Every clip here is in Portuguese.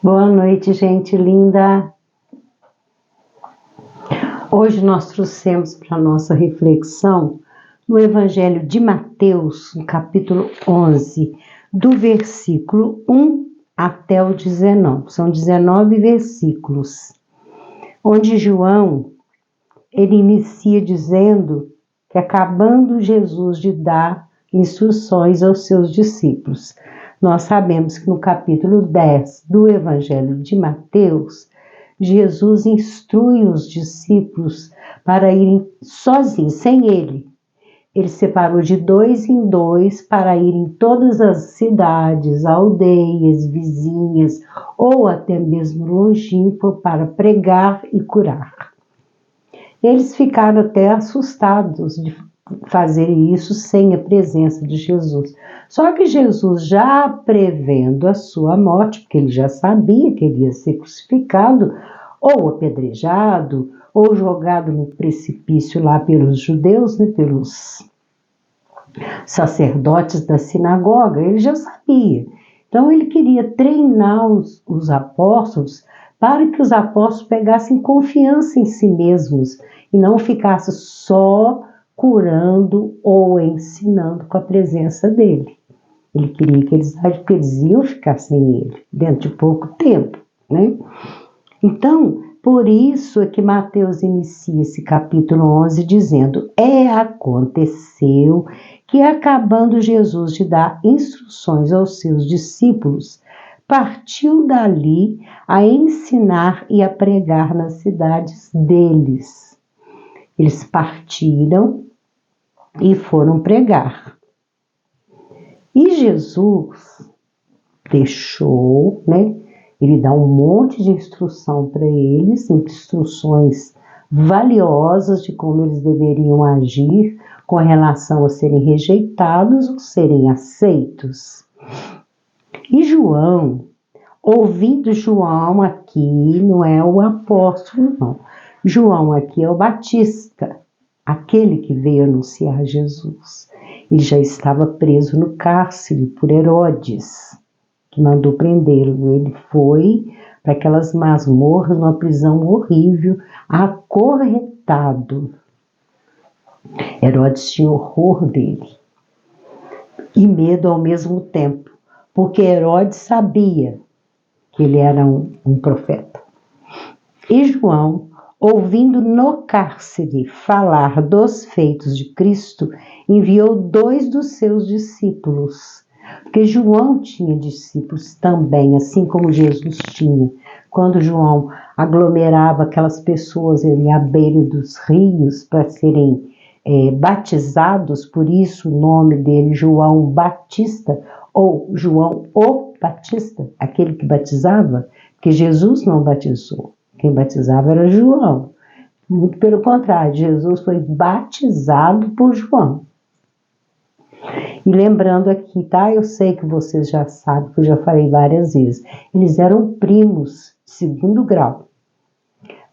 Boa noite, gente linda. Hoje nós trouxemos para a nossa reflexão no Evangelho de Mateus, no capítulo 11, do versículo 1 até o 19. São 19 versículos, onde João, ele inicia dizendo que acabando Jesus de dar instruções aos seus discípulos. Nós sabemos que no capítulo 10 do Evangelho de Mateus, Jesus instrui os discípulos para irem sozinhos, sem ele. Ele separou de 2 em 2 para ir em todas as cidades, aldeias, vizinhas ou até mesmo longínquo para pregar e curar. Eles ficaram até assustados de fazer isso sem a presença de Jesus. Só que Jesus, já prevendo a sua morte, porque ele já sabia que ele ia ser crucificado, ou apedrejado, ou jogado no precipício lá pelos judeus, pelos sacerdotes da sinagoga, ele já sabia. Então ele queria treinar os apóstolos para que os apóstolos pegassem confiança em si mesmos e não ficassem só curando ou ensinando com a presença dele. Ele queria que eles iam ficar sem ele dentro de pouco tempo, né? Então, por isso é que Mateus inicia esse capítulo 11 dizendo: aconteceu que, acabando Jesus de dar instruções aos seus discípulos, partiu dali a ensinar e a pregar nas cidades deles. Eles partiram e foram pregar. E Jesus deixou, ele dá um monte de instrução para eles, instruções valiosas de como eles deveriam agir com relação a serem rejeitados ou serem aceitos. E João, ouvindo João aqui, não é o apóstolo, não. João aqui é o Batista, aquele que veio anunciar Jesus. Ele já estava preso no cárcere por Herodes, que mandou prendê-lo. Ele foi para aquelas masmorras, numa prisão horrível, acorrentado. Herodes tinha horror dele e medo ao mesmo tempo, porque Herodes sabia que ele era um profeta. E João, ouvindo no cárcere falar dos feitos de Cristo, enviou 2 dos seus discípulos. Porque João tinha discípulos também, assim como Jesus tinha. Quando João aglomerava aquelas pessoas ali à beira dos rios para serem batizados, por isso o nome dele João Batista, ou João o Batista, aquele que batizava, porque Jesus não batizou. Quem batizava era João. Muito pelo contrário, Jesus foi batizado por João. E lembrando aqui, tá? Eu sei que vocês já sabem, que eu já falei várias vezes. Eles eram primos de segundo grau.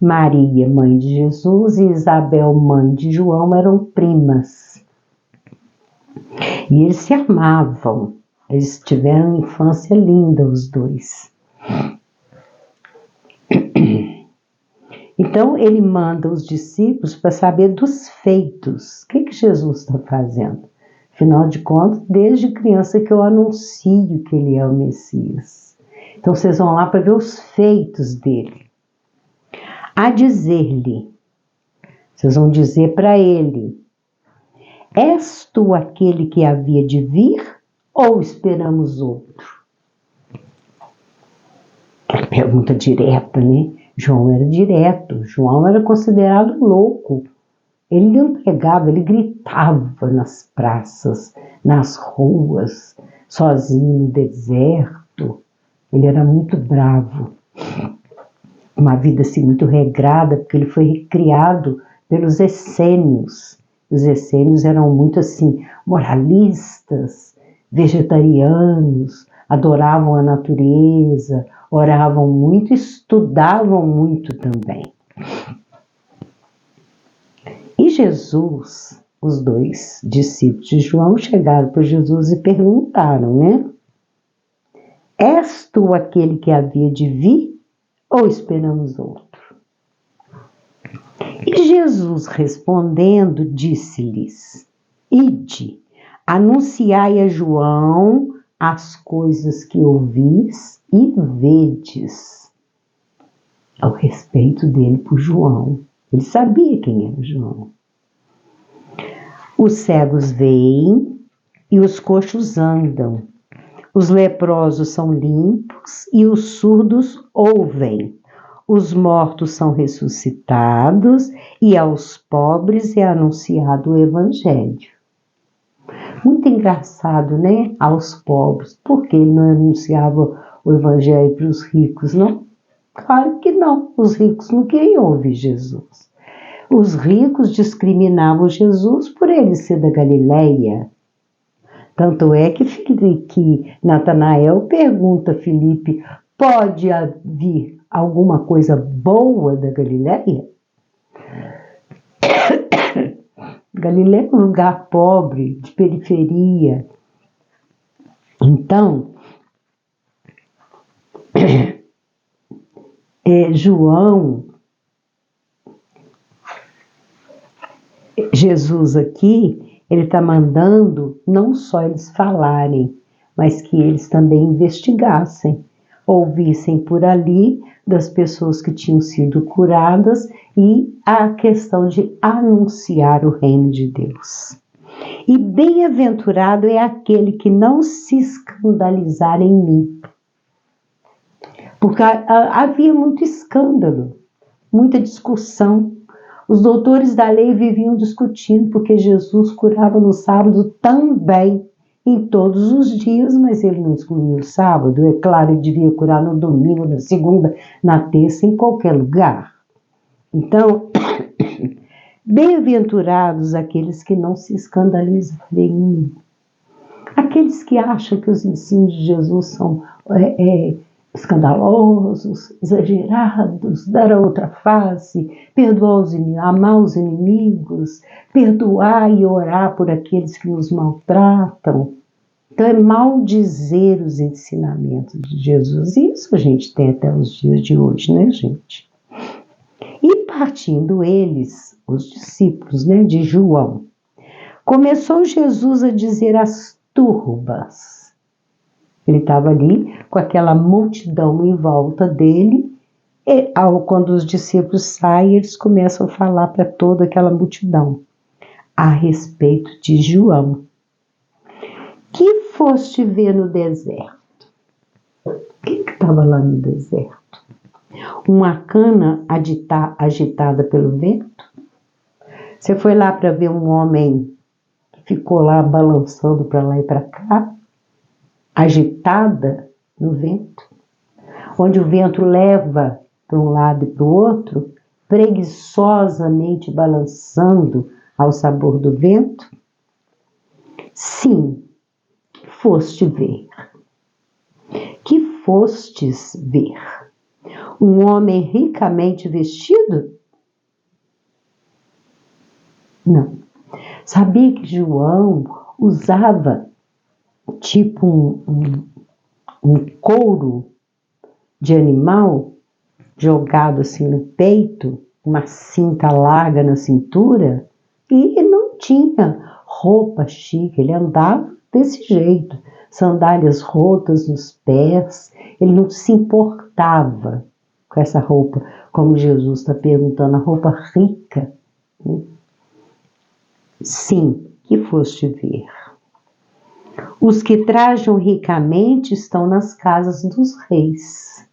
Maria, mãe de Jesus, e Isabel, mãe de João, eram primas. E eles se amavam. Eles tiveram uma infância linda, os 2. Então, ele manda os discípulos para saber dos feitos. O que Jesus está fazendo? Afinal de contas, desde criança que eu anuncio que ele é o Messias. Então, vocês vão lá para ver os feitos dele. A dizer-lhe, vocês vão dizer para ele: és tu aquele que havia de vir ou esperamos outro? É pergunta direta, né? João era direto, João era considerado louco. Ele não pregava, ele gritava nas praças, nas ruas, sozinho no deserto. Ele era muito bravo. Uma vida assim muito regrada, porque ele foi criado pelos essênios. Os essênios eram muito assim, moralistas, vegetarianos, adoravam a natureza, oravam muito, estudavam muito também. E Jesus, os 2 discípulos de João chegaram para Jesus e perguntaram, És tu aquele que havia de vir, ou esperamos outro? E Jesus respondendo, disse-lhes: Ide, anunciai a João as coisas que ouvis e vedes. Ao respeito dele por João. Ele sabia quem era João. Os cegos veem e os coxos andam. Os leprosos são limpos e os surdos ouvem. Os mortos são ressuscitados e aos pobres é anunciado o evangelho. Muito engraçado, né? Aos pobres. Por que ele não anunciava o evangelho para os ricos, não? Claro que não. Os ricos não queriam ouvir Jesus. Os ricos discriminavam Jesus por ele ser da Galileia. Tanto é que Natanael pergunta a Filipe: pode vir alguma coisa boa da Galileia? Galileia é um lugar pobre, de periferia. Então, Jesus aqui, ele está mandando não só eles falarem, mas que eles também investigassem, ouvissem por ali das pessoas que tinham sido curadas e a questão de anunciar o reino de Deus. E bem-aventurado é aquele que não se escandalizar em mim. Porque havia muito escândalo, muita discussão. Os doutores da lei viviam discutindo porque Jesus curava no sábado também, em todos os dias, mas ele não excluía o sábado. É claro, ele devia curar no domingo, na segunda, na terça, em qualquer lugar. Então, bem-aventurados aqueles que não se escandalizarem em mim. Aqueles que acham que os ensinos de Jesus são escandalosos, exagerados, dar a outra face, amar os inimigos, perdoar e orar por aqueles que nos maltratam. Então é maldizer os ensinamentos de Jesus. Isso a gente tem até os dias de hoje, né, gente? E partindo eles, os discípulos, né, de João, começou Jesus a dizer às turbas. Ele estava ali com aquela multidão em volta dele, e quando os discípulos saem, eles começam a falar para toda aquela multidão a respeito de João. Que foste ver no deserto? O que estava lá no deserto? Uma cana agitada pelo vento? Você foi lá para ver um homem que ficou lá balançando para lá e para cá? Agitada no vento, onde o vento leva para um lado e para o outro, preguiçosamente balançando ao sabor do vento? Sim, foste ver. Que fostes ver? Um homem ricamente vestido? Não. Sabia que João usava tipo um couro de animal jogado assim no peito, uma cinta larga na cintura, e não tinha roupa chique, ele andava desse jeito, sandálias rotas nos pés, ele não se importava com essa roupa, como Jesus está perguntando, a roupa rica. Né? Sim, que foste ver. Os que trajam ricamente estão nas casas dos reis.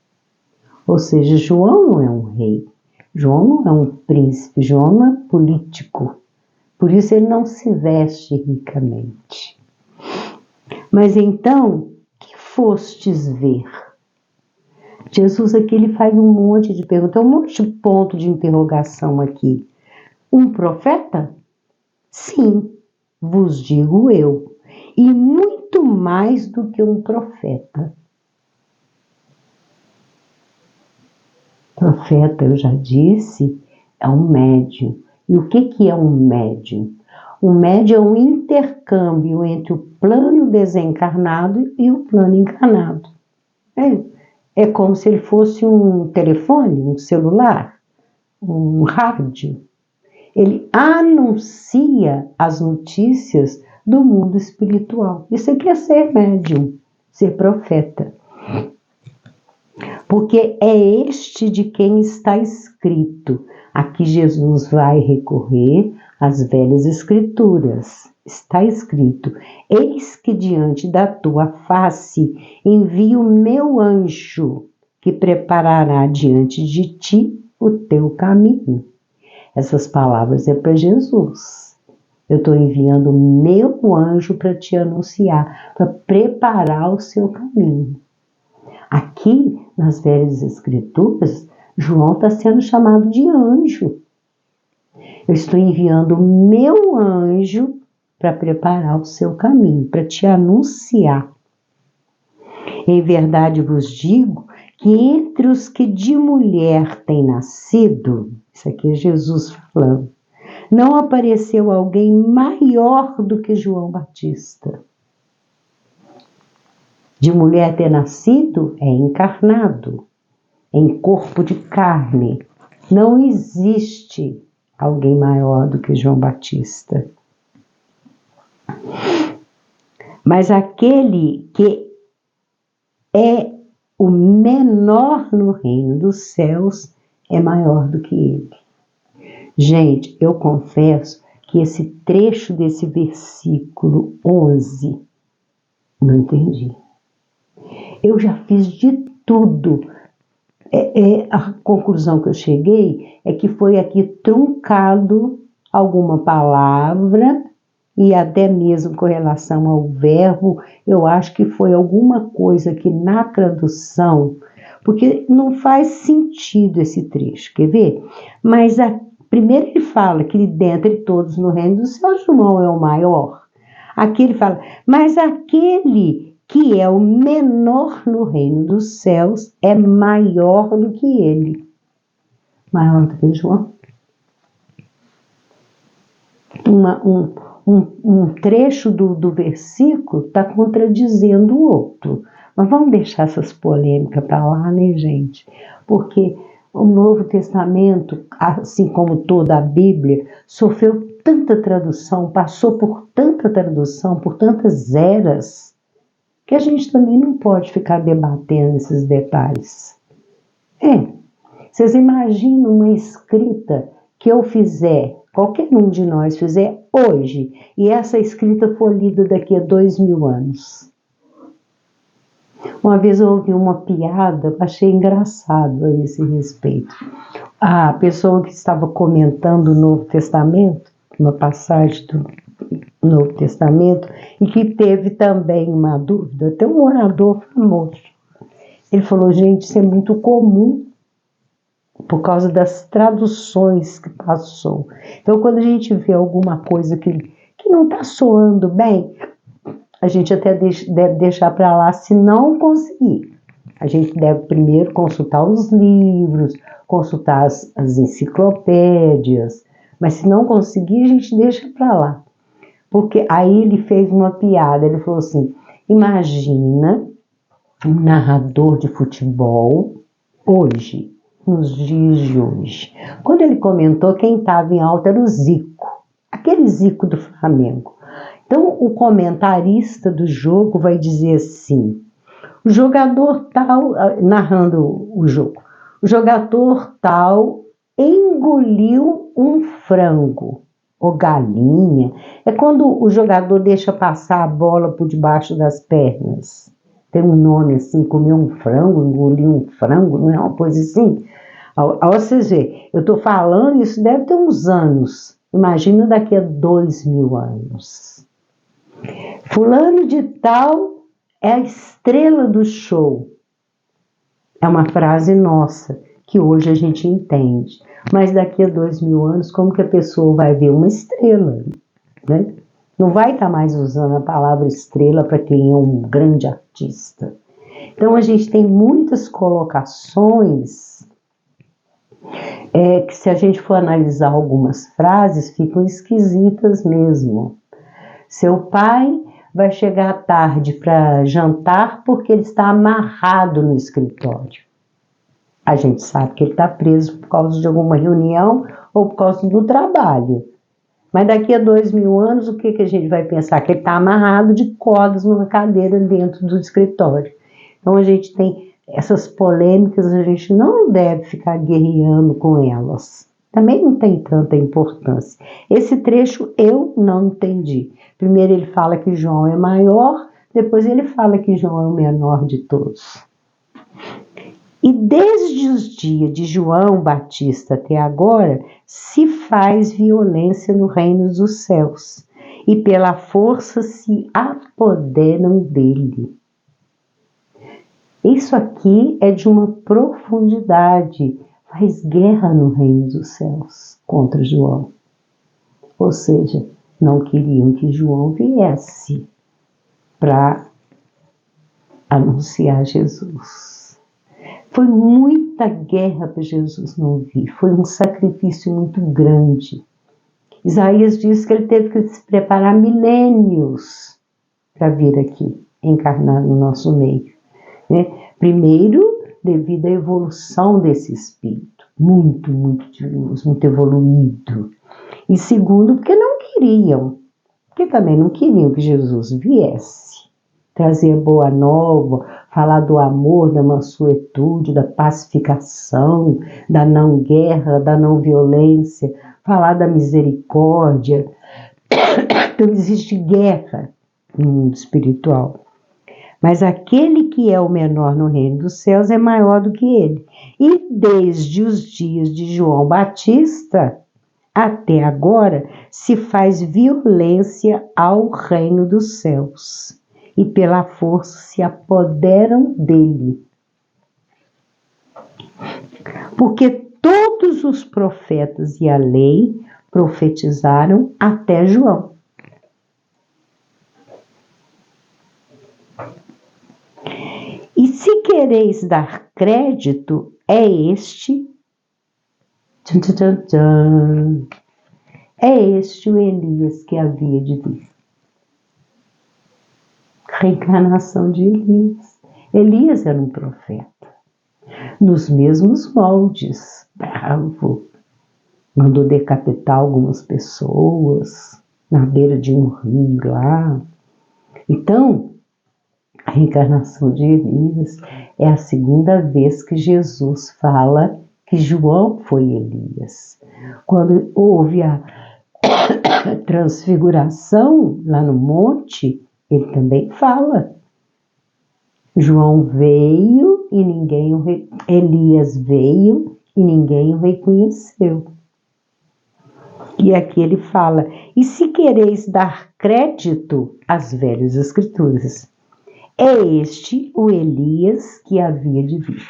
Ou seja, João não é um rei, João não é um príncipe, João é político. Por isso ele não se veste ricamente. Mas então, que fostes ver? Jesus aqui ele faz um monte de perguntas, um monte de ponto de interrogação aqui. Um profeta? Sim, vos digo eu. E muito mais do que um profeta. Profeta, eu já disse, é um médium. E o que é um médium? Um médium é um intercâmbio entre o plano desencarnado e o plano encarnado. É como se ele fosse um telefone, um celular, um rádio. Ele anuncia as notícias do mundo espiritual. Isso aqui é ser médium, ser profeta. Porque é este de quem está escrito. Aqui Jesus vai recorrer às velhas escrituras. Está escrito: eis que diante da tua face envio o meu anjo, que preparará diante de ti o teu caminho. Essas palavras é para Jesus. Eu estou enviando o meu anjo para te anunciar, para preparar o seu caminho. Aqui, nas velhas escrituras, João está sendo chamado de anjo. Eu estou enviando o meu anjo para preparar o seu caminho, para te anunciar. Em verdade vos digo que entre os que de mulher têm nascido, isso aqui é Jesus falando, não apareceu alguém maior do que João Batista. De mulher ter nascido é encarnado, em corpo de carne. Não existe alguém maior do que João Batista. Mas aquele que é o menor no reino dos céus é maior do que ele. Gente, eu confesso que esse trecho desse versículo 11, não entendi. Eu já fiz de tudo. A conclusão que eu cheguei é que foi aqui truncado alguma palavra, e até mesmo com relação ao verbo, eu acho que foi alguma coisa que na tradução, porque não faz sentido esse trecho, quer ver? Mas primeiro ele fala que dentre todos no reino dos céus, João é o maior. Aqui ele fala, mas aquele que é o menor no reino dos céus é maior do que ele. Maior do que João. Um trecho do versículo está contradizendo o outro. Mas vamos deixar essas polêmicas para lá, né, gente? Porque o Novo Testamento, assim como toda a Bíblia, sofreu tanta tradução, passou por tanta tradução, por tantas eras, que a gente também não pode ficar debatendo esses detalhes. Vocês imaginam uma escrita que eu fizer, qualquer um de nós fizer hoje, e essa escrita for lida daqui a 2000 anos. Uma vez eu ouvi uma piada, achei engraçado a esse respeito. A pessoa que estava comentando o Novo Testamento, uma passagem do Novo Testamento, e que teve também uma dúvida, até um orador famoso. Ele falou, gente, isso é muito comum por causa das traduções que passou. Então, quando a gente vê alguma coisa que não está soando bem, a gente até deve deixar para lá se não conseguir. A gente deve primeiro consultar os livros, consultar as enciclopédias, mas se não conseguir, a gente deixa para lá. Porque aí ele fez uma piada, ele falou assim, imagina um narrador de futebol hoje, nos dias de hoje. Quando ele comentou, quem estava em alta era o Zico, aquele Zico do Flamengo. Então, o comentarista do jogo vai dizer assim, o jogador tal, narrando o jogo, o jogador tal engoliu um frango ou galinha. É quando o jogador deixa passar a bola por debaixo das pernas. Tem um nome assim, comer um frango, engolir um frango, não é uma coisa assim? Ao vocês verem, eu estou falando, isso deve ter uns anos. Imagina daqui a 2000 anos. Fulano de tal é a estrela do show. É uma frase nossa, que hoje a gente entende. Mas daqui a 2000 anos, como que a pessoa vai ver uma estrela? Né? Não vai estar mais usando a palavra estrela para quem é um grande artista. Então, a gente tem muitas colocações que, se a gente for analisar algumas frases, ficam esquisitas mesmo. Seu pai vai chegar tarde para jantar porque ele está amarrado no escritório. A gente sabe que ele está preso por causa de alguma reunião ou por causa do trabalho. Mas daqui a 2000 anos, o que a gente vai pensar? Que ele está amarrado de cordas numa cadeira dentro do escritório. Então a gente tem essas polêmicas, a gente não deve ficar guerreando com elas. Também não tem tanta importância. Esse trecho eu não entendi. Primeiro ele fala que João é maior, depois ele fala que João é o menor de todos. E desde os dias de João Batista até agora, se faz violência no reino dos céus, e pela força se apoderam dele. Isso aqui é de uma profundidade, faz guerra no reino dos céus contra João. Ou seja, não queriam que João viesse para anunciar Jesus. Foi muita guerra para Jesus não vir, foi um sacrifício muito grande. Isaías diz que ele teve que se preparar milênios para vir aqui, encarnar no nosso meio. Né? Primeiro, devido à evolução desse espírito, muito evoluído. E segundo, porque não queriam, porque também não queriam que Jesus viesse. Trazer boa nova, falar do amor, da mansuetude, da pacificação, da não guerra, da não violência, falar da misericórdia. Então existe guerra no mundo espiritual. Mas aquele que é o menor no reino dos céus é maior do que ele. E desde os dias de João Batista até agora se faz violência ao reino dos céus. E pela força se apoderam dele. Porque todos os profetas e a lei profetizaram até João. E se quereis dar crédito, é este, é este o Elias que havia de vir. Reencarnação de Elias. Elias era um profeta, nos mesmos moldes, bravo, mandou decapitar algumas pessoas na beira de um rio lá. Então, a reencarnação de Elias é a segunda vez que Jesus fala que João foi Elias. Quando houve a transfiguração lá no monte, ele também fala. João veio e Elias veio e ninguém o reconheceu. E aqui ele fala, e se quereis dar crédito às velhas escrituras, é este o Elias que havia de vir.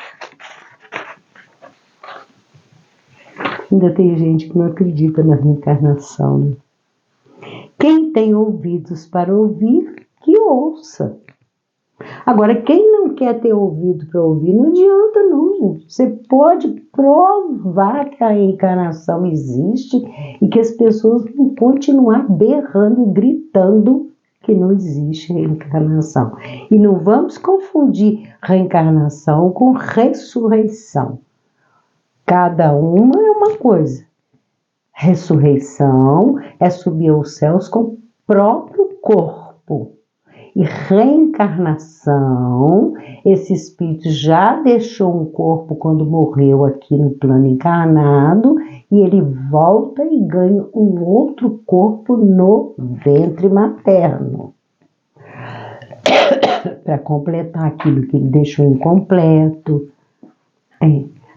Ainda tem gente que não acredita na reencarnação, né? Quem tem ouvidos para ouvir, que ouça. Agora, quem não quer ter ouvido para ouvir, não adianta não, gente. Você pode provar que a reencarnação existe e que as pessoas vão continuar berrando e gritando que não existe reencarnação. E não vamos confundir reencarnação com ressurreição. Cada uma é uma coisa. Ressurreição é subir aos céus com o próprio corpo. E reencarnação, esse espírito já deixou um corpo quando morreu aqui no plano encarnado e ele volta e ganha um outro corpo no ventre materno. Para completar aquilo que ele deixou incompleto,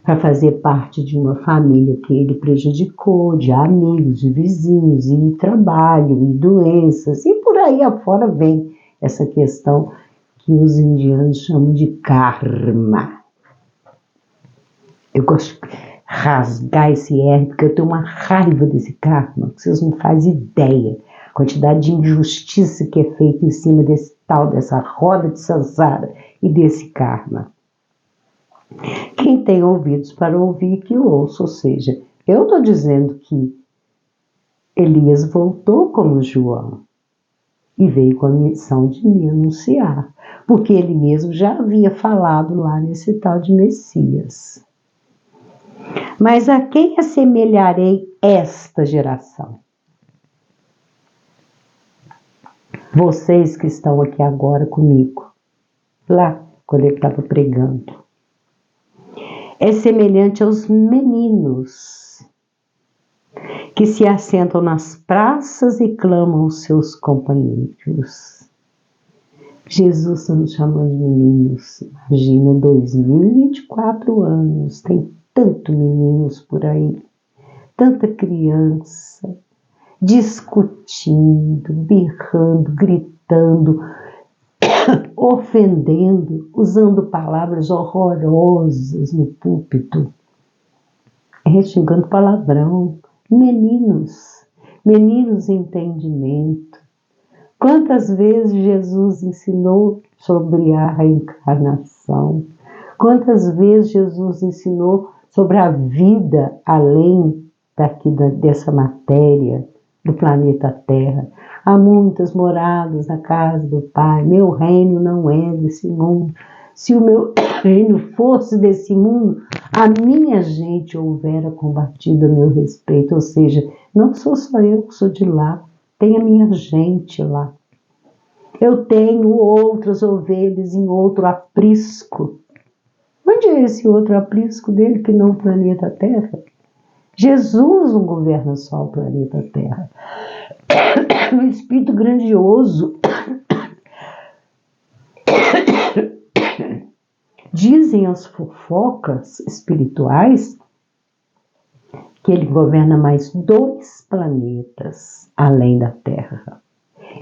para fazer parte de uma família que ele prejudicou, de amigos, de vizinhos, e trabalho, e doenças, e por aí afora vem essa questão que os indianos chamam de karma. Eu gosto de rasgar esse R, porque eu tenho uma raiva desse karma, que vocês não fazem ideia. A quantidade de injustiça que é feita em cima dessa roda de samsara e desse karma. Quem tem ouvidos para ouvir, que ouça. Ou seja, eu estou dizendo que Elias voltou como João. e veio com a missão de me anunciar, porque ele mesmo já havia falado lá nesse tal de Messias. Mas a quem assemelharei esta geração? Vocês que estão aqui agora comigo, lá quando ele estava pregando. É semelhante aos meninos que se assentam nas praças e clamam aos seus companheiros. Jesus está nos chamando de meninos. Imagina, 2024 anos, tem tanto meninos por aí, tanta criança, discutindo, berrando, gritando, ofendendo, usando palavras horrorosas no púlpito, xingando palavrão. Meninos em entendimento. Quantas vezes Jesus ensinou sobre a reencarnação? Quantas vezes Jesus ensinou sobre a vida além dessa matéria, do planeta Terra? Há muitas moradas na casa do Pai. Meu reino não é desse mundo. Se o meu reino fosse desse mundo, a minha gente houvera combatido a meu respeito. Ou seja, não sou só eu que sou de lá, tem a minha gente lá. Eu tenho outras ovelhas em outro aprisco. Onde é esse outro aprisco dele que não o planeta Terra? Jesus não governa só o planeta Terra. Um espírito grandioso. Dizem as fofocas espirituais que ele governa mais 2 planetas além da Terra.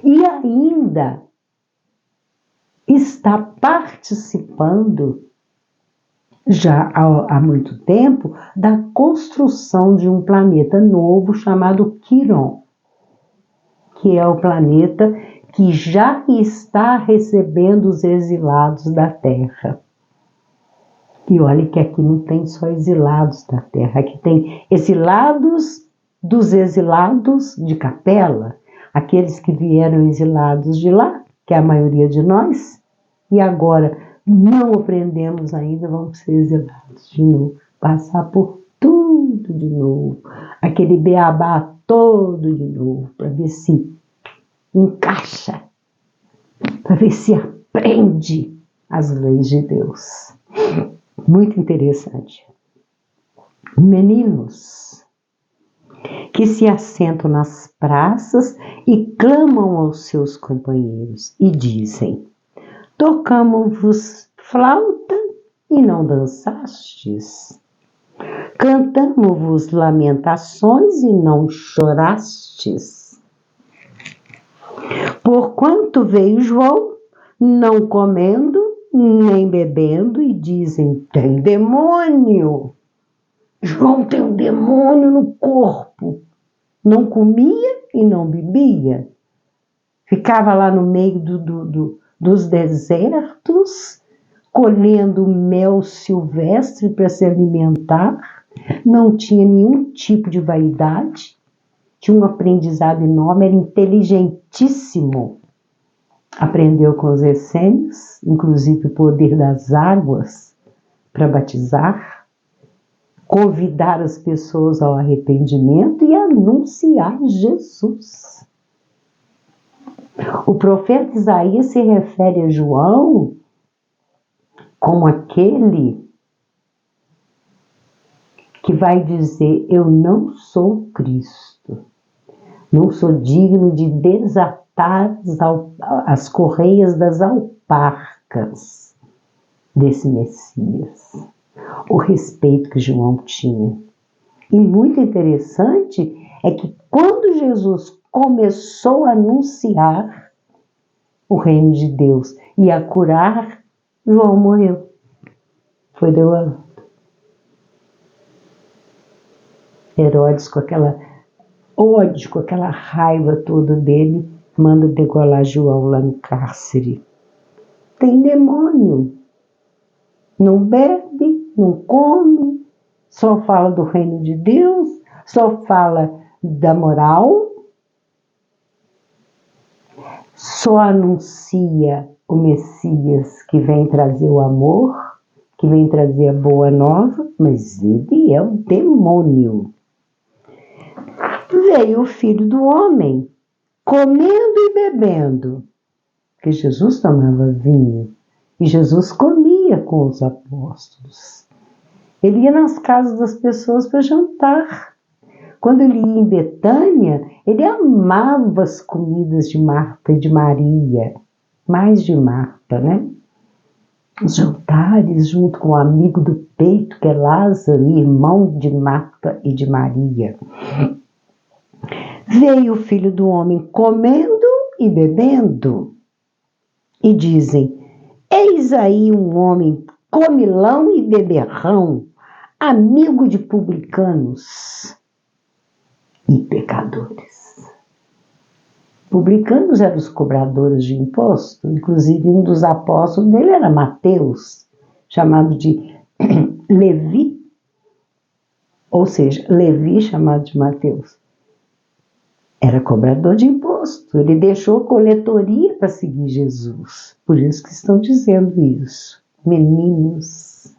E ainda está participando, já há muito tempo, da construção de um planeta novo chamado Quiron, que é o planeta que já está recebendo os exilados da Terra. E olha que aqui não tem só exilados da Terra, aqui tem exilados dos exilados de Capela, aqueles que vieram exilados de lá, que é a maioria de nós, e agora não aprendemos ainda, vamos ser exilados de novo, passar por tudo de novo, aquele beabá todo de novo, para ver se encaixa, para ver se aprende as leis de Deus. Muito interessante. Meninos que se assentam nas praças e clamam aos seus companheiros e dizem: tocamo-vos flauta e não dançastes, cantamo-vos lamentações e não chorastes. Porquanto veio João, não comendo nem bebendo, e dizem: tem demônio. João tem um demônio no corpo. Não comia e não bebia. Ficava lá no meio dos desertos, colhendo mel silvestre para se alimentar. Não tinha nenhum tipo de vaidade. Tinha um aprendizado enorme, era inteligentíssimo. Aprendeu com os essênios, inclusive o poder das águas para batizar, convidar as pessoas ao arrependimento e anunciar Jesus. O profeta Isaías se refere a João como aquele que vai dizer: eu não sou Cristo, não sou digno de desatar as correias das alparcas desse Messias. O respeito que João tinha. E muito interessante é que quando Jesus começou a anunciar o reino de Deus e a curar, João morreu. Foi deu a Herodes, com aquela ódio, com aquela raiva toda dele, manda degolar João lá no cárcere. Tem demônio. Não bebe, não come, só fala do reino de Deus, só fala da moral, só anuncia o Messias que vem trazer o amor, que vem trazer a boa nova, mas ele é um demônio. Veio o Filho do Homem, comendo e bebendo, porque Jesus tomava vinho e Jesus comia com os apóstolos. Ele ia nas casas das pessoas para jantar. Quando ele ia em Betânia, ele amava as comidas de Marta e de Maria, mais de Marta, né? Os jantares junto com o amigo do peito, que é Lázaro, irmão de Marta e de Maria. Veio o Filho do Homem comendo e bebendo. E dizem, eis aí um homem comilão e beberrão, amigo de publicanos e pecadores. Publicanos eram os cobradores de imposto, inclusive um dos apóstolos dele era Mateus, chamado de Levi, ou seja, Levi chamado de Mateus. Era cobrador de imposto, ele deixou coletoria para seguir Jesus, por isso que estão dizendo isso. Meninos,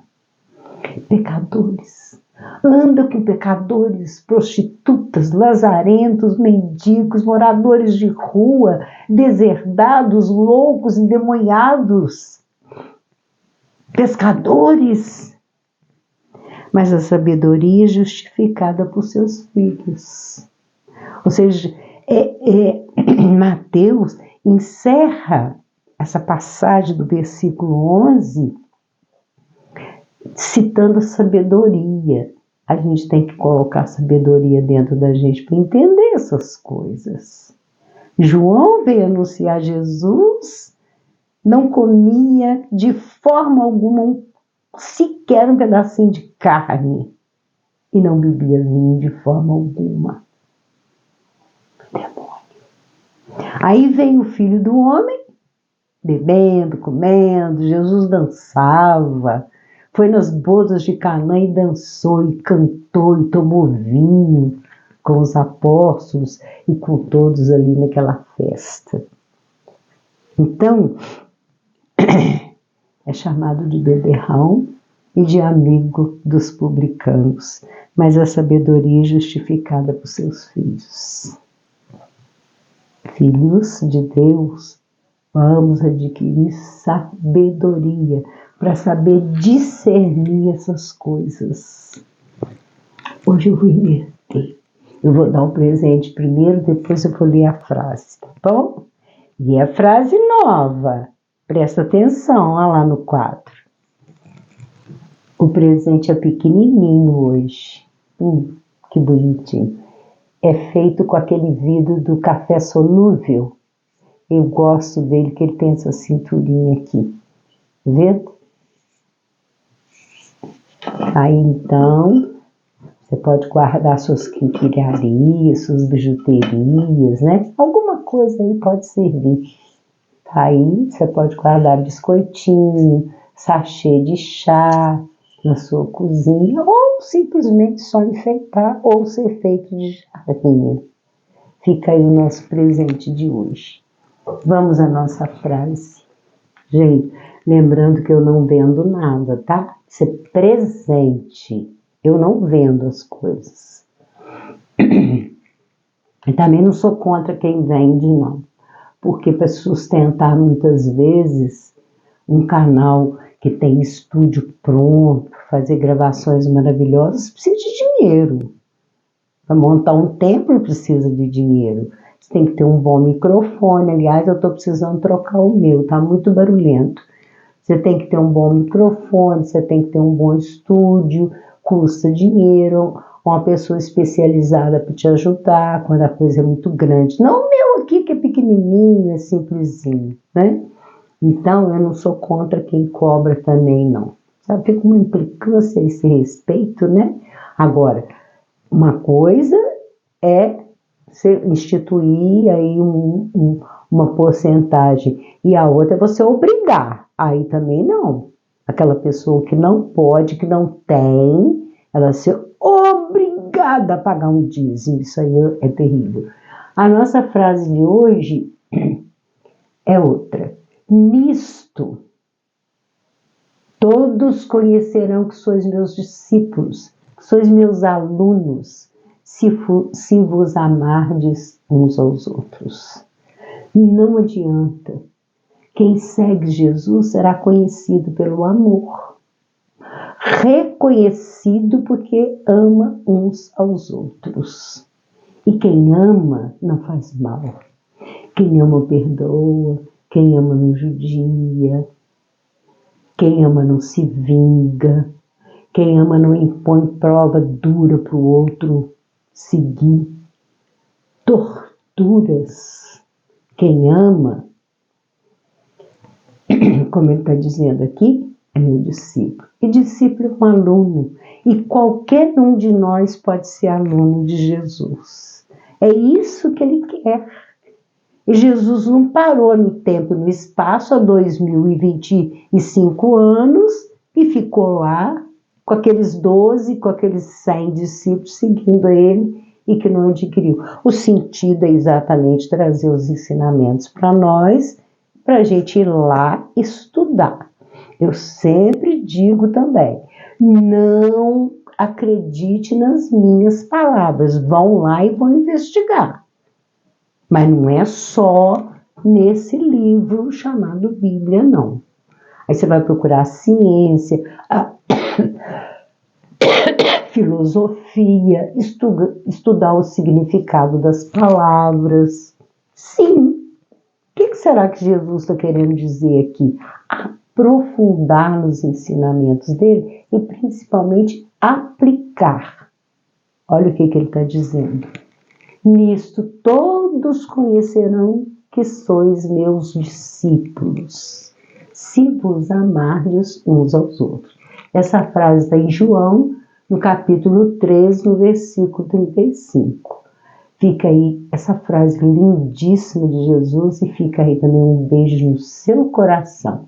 pecadores, anda com pecadores, prostitutas, lazarentos, mendigos, moradores de rua, deserdados, loucos, endemoniados, pescadores. Mas a sabedoria é justificada por seus filhos. Ou seja, Mateus encerra essa passagem do versículo 11 citando a sabedoria. A gente tem que colocar a sabedoria dentro da gente para entender essas coisas. João veio anunciar Jesus, não comia de forma alguma sequer um pedacinho de carne e não bebia vinho de forma alguma. Demônio. Aí vem o Filho do Homem, bebendo, comendo, Jesus dançava, foi nas bodas de Canaã e dançou, e cantou, e tomou vinho com os apóstolos e com todos ali naquela festa. Então, é chamado de beberrão e de amigo dos publicanos, mas a sabedoria é justificada por seus filhos. Filhos de Deus, vamos adquirir sabedoria para saber discernir essas coisas. Hoje eu vou inverter. Eu vou dar um presente primeiro, depois eu vou ler a frase, tá bom? E a frase nova, presta atenção, olha lá no quadro. O presente é pequenininho hoje. Que bonitinho. É feito com aquele vidro do café solúvel. Eu gosto dele, que ele tem essa cinturinha aqui. Tá vendo? Aí então, você pode guardar suas quinquilharias, suas bijuterias, né? Alguma coisa aí pode servir. Aí você pode guardar biscoitinho, sachê de chá na sua cozinha, ou simplesmente só enfeitar ou ser feito de jarrinha. Fica aí o nosso presente de hoje. Vamos à nossa frase. Gente, lembrando que eu não vendo nada, tá? Isso é presente. Eu não vendo as coisas. E também não sou contra quem vende, não. Porque para sustentar muitas vezes um canal que tem estúdio pronto, fazer gravações maravilhosas, precisa de dinheiro. Para montar um templo precisa de dinheiro. Você tem que ter um bom microfone. Aliás, eu estou precisando trocar o meu, tá muito barulhento. Você tem que ter um bom microfone, você tem que ter um bom estúdio, custa dinheiro, uma pessoa especializada para te ajudar quando a coisa é muito grande. Não o meu aqui, que é pequenininho, é simplesinho, né? Então, eu não sou contra quem cobra também, não. Sabe, fica uma implicância esse respeito, né? Agora, uma coisa é você instituir aí uma porcentagem e a outra é você obrigar. Aí também não. Aquela pessoa que não pode, que não tem, ela ser obrigada a pagar um dízimo. Isso aí é terrível. A nossa frase de hoje é outra. Nisto, todos conhecerão que sois meus discípulos, que sois meus alunos, se vos amardes uns aos outros. Não adianta. Quem segue Jesus será conhecido pelo amor, reconhecido porque ama uns aos outros. E quem ama não faz mal. Quem ama perdoa, quem ama não judia, quem ama não se vinga, quem ama não impõe prova dura para o outro seguir. Torturas. Quem ama, como ele está dizendo aqui, é meu discípulo. E discípulo é um aluno. E qualquer um de nós pode ser aluno de Jesus. É isso que ele quer. E Jesus não parou no tempo e no espaço há 2025 anos e ficou lá com aqueles 12, com aqueles 100 discípulos seguindo ele e que não adquiriu. O sentido é exatamente trazer os ensinamentos para nós, para a gente ir lá estudar. Eu sempre digo também, não acredite nas minhas palavras, vão lá e vão investigar. Mas não é só nesse livro chamado Bíblia, não. Aí você vai procurar a ciência, a filosofia, estudar o significado das palavras. Sim. O que será que Jesus está querendo dizer aqui? Aprofundar nos ensinamentos dele e principalmente aplicar. Olha o que ele está dizendo. Nisto todos conhecerão que sois meus discípulos, se vos amardes uns aos outros. Essa frase está em João, no capítulo 3, no versículo 35. Fica aí essa frase lindíssima de Jesus e fica aí também um beijo no seu coração.